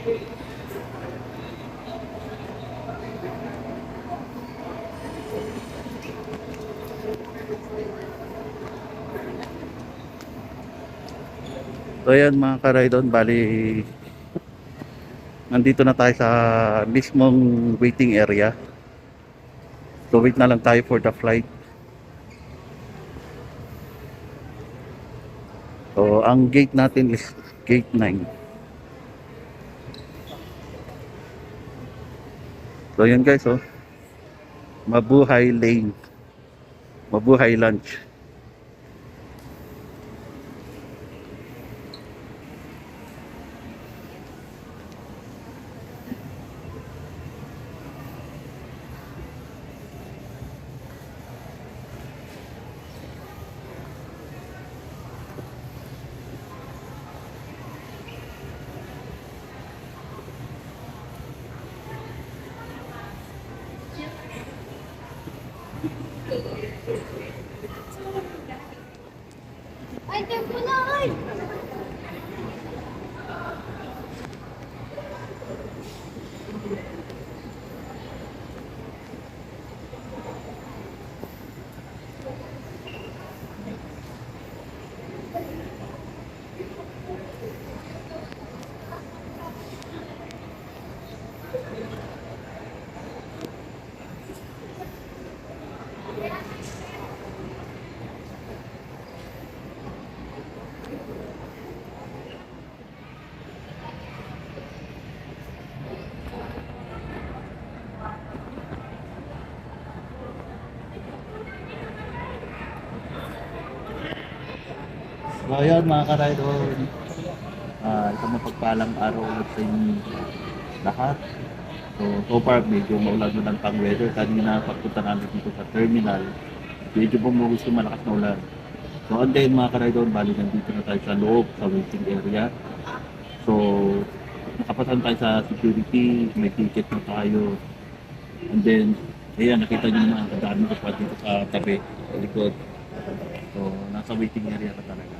So ayan mga ka-ride-on, bali nandito na tayo sa mismong waiting area. So wait na lang tayo for the flight. So ang gate natin is gate 9. So yun guys, oh. Mabuhay lane. Mabuhay lunch. Ay, tempo na ay! So ayan mga ka-ride-on, isang mapagpalang araw ulit sa inyo lahat. So far medyo maulan na lang pang weather. Kanina pagpunta namin dito sa terminal, medyo bumuhos yung malakas na ulan. So and then mga ka-ride-on, bali nandito na tayo sa loob, sa waiting area. So nakapasan tayo sa security, may ticket na tayo. And then, ayan, nakita nyo naman, ang dami ko pa dito sa tabi, sa likod. So nasa waiting area ka talaga.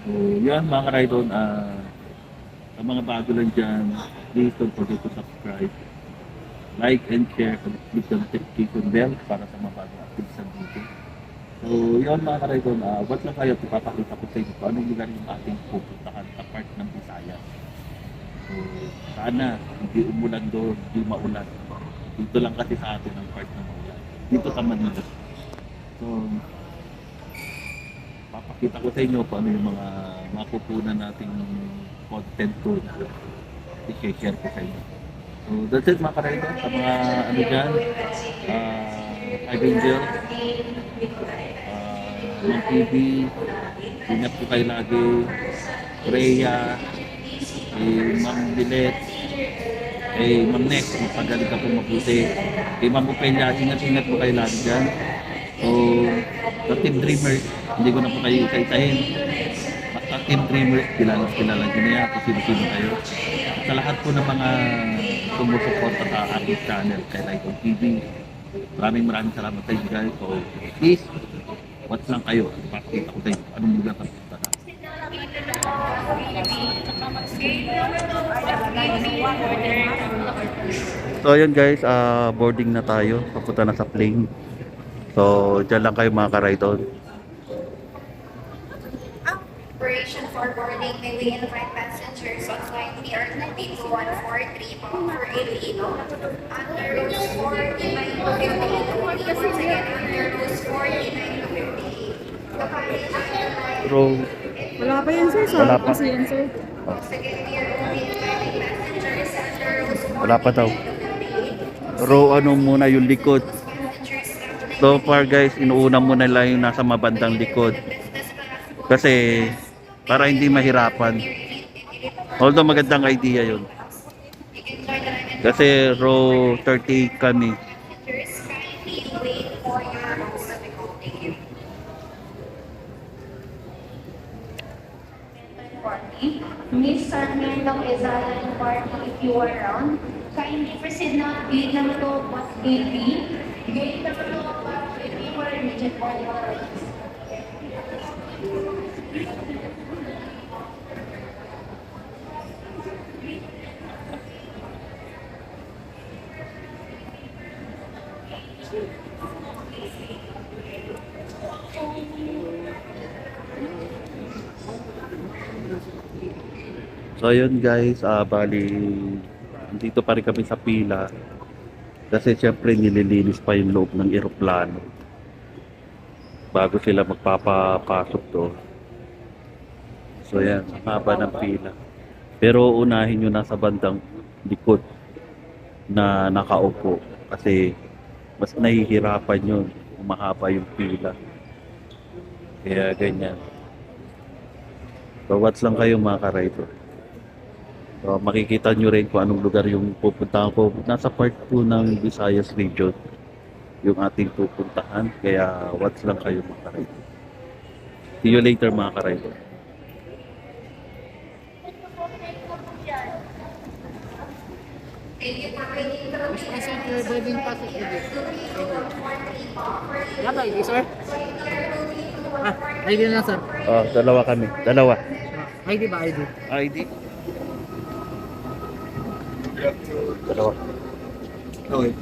So, yan mga ka-ride-on, sa mga bago lang dyan, please don't forget to subscribe, like and share, and click the notification bell para sa mga bagong activities sa video. So, yun mga ka-ride-on, wag lang kayo, ipapakita ko sa inyo kung anong lugar yung ating pupuntahan sa part ng Visayas. So, sana hindi umulan doon, hindi maulan. Dito lang kasi sa atin ang part ng maulan. Dito sa Manila. So, papakita ko sa inyo kung ano yung mga mapupunan nating content ko na i-share ko sa inyo. So that's it mga ka-ride-on, sa mga ano dyan, Angel, Mang TV, ingat po kayo lagi, Rhea, Ma'am Bilet, Ma'am Nex, magpagaling ka po mabuti, Ma'am Ophelia, ingat-ingat po kayo lagi dyan. So, sa Team Dreamer, hindi ko na po kayo isa-isahin. Basta Team Dreamer, kilala nyo na yan kung sino-sino kayo. At sa lahat po ng mga sumusuporta sa aking channel, kay Ride-on TV, maraming salamat sa inyo guys. So, please, watch lang kayo. Pakita ko sa inyo anong lugar sa punta na. So, ayun guys, boarding na tayo. Papunta na sa plane. So, dyan lang kayo mga ka-ride-on. Operation for boarding, may we invite passengers on flight BR92-143 for Iloilo. Under rules 49 to 58, once again under rules 49 to 58. The passage airline. Bro, Wala pa yan sir, Wala pa. kasi yan sir. Once again, we are only inviting passengers under rules 49 Wala pa daw. to 58. Row ano muna yung likod. Passengers So far guys, inuuna muna lang yung nasa mabandang likod. Kasi para hindi mahirapan. Although magandang idea yun. Kasi row 30 kami. Passengers, kindly wait for your rows at the Thank you. Miss Sarmiento Quezada and party if you are around. Kindly proceed now to gate number 2, what gate B? Gate number 2, what gate B for immediate boarding authorities. So ayun guys, bali dito pa rin kami sa pila kasi syempre nililinis pa yung loob ng eroplano bago sila magpapapasok doon. So yan, ang haba ng pila. Pero unahin nyo nasa bandang likod na nakaupo kasi mas nahihirapan yun kung mahaba yung pila. Kaya ganyan. So watch lang kayo mga ka-rider. So, makikita nyo rin kung anong lugar yung pupuntahan ko. Nasa part 2 ng Visayas region yung ating pupuntahan. Kaya watch lang kayo mga ka-rider. See you later mga ka-rider. Thank you for waiting for the Present your boarding pass ID. Yan ba, ID, sir? ID na, sir. Dalawa kami. Dalawa. ID ba, ID? ID? Dalawa. Okay.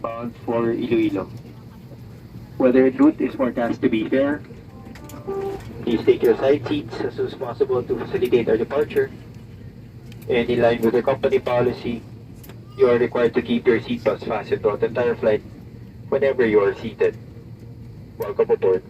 Bound for Iloilo. Weather en route is forecast to be fair. Please take your side seats as soon as possible to facilitate our departure. And in line with the company policy, you are required to keep your seatbelts fastened throughout the entire flight whenever you are seated. Welcome aboard.